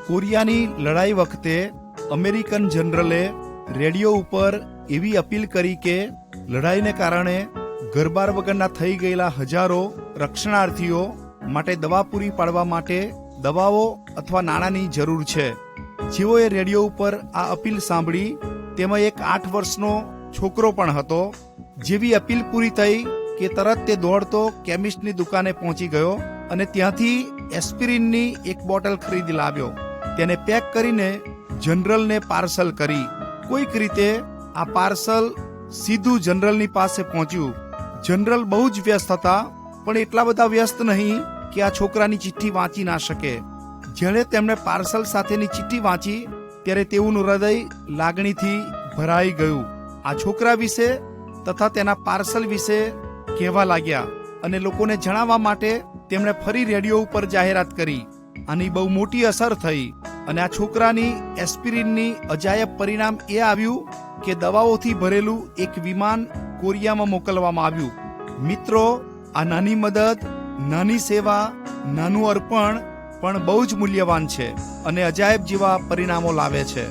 કોરિયાની લડાઈ વખતે American જનરલે radio ઉપર એવી અપીલ કરી કે લડાઈને કારણે ઘરબાર વગરના થઈ ગયેલા હજારો રક્ષણાર્થીઓ માટે દવા પૂરી પાડવા માટે દવાઓ અથવા નાણાંની જરૂર છે. જેઓએ રેડિયો ઉપર આ અપીલ સાંભળી તેમાં એક 8 વર્ષનો છોકરો પણ હતો. જેવી અપીલ પૂરી થઈ કે તરત તે દોડતો કેમિસ્ટની દુકાને પહોંચી ગયો અને ત્યાંથી એસ્પિરિનની એક બોટલ ખરીદી લાવ્યો. તેને પેક કરીને જનરલને પાર્સલ કરી. કોઈક રીતે આ પાર્સલ સીધું જનરલની પાસે પહોંચ્યું. જનરલ બહુ જ વ્યસ્ત હતા, પણ એટલા બધા વ્યસ્ત નહીં કે આ છોકરાની ચિઠ્ઠી વાંચી ના શકે. જેણે તેમણે પાર્સલ સાથેની ચિઠ્ઠી વાંચી ત્યારે તેઓનું હૃદય લાગણીથી ભરાઈ ગયું. આ છોકરા વિશે તથા તેના પાર્સલ વિશે કહેવા લાગ્યા અને લોકોને જણાવવા માટે તેમણે ફરી રેડિયો ઉપર જાહેરાત કરી. આની બહુ મોટી અસર થઈ અને આ છોકરાની એસ્પિરિનની અજાયબ પરિણામ એ આવ્યું કે દવાઓથી ભરેલું એક વિમાન કોરિયામાં મોકલવામાં આવ્યું. મિત્રો, આ નાની મદદ, નાની સેવા, નાનું અર્પણ પણ બહુ જ મૂલ્યવાન છે અને અજાયબ જેવા પરિણામો લાવે છે.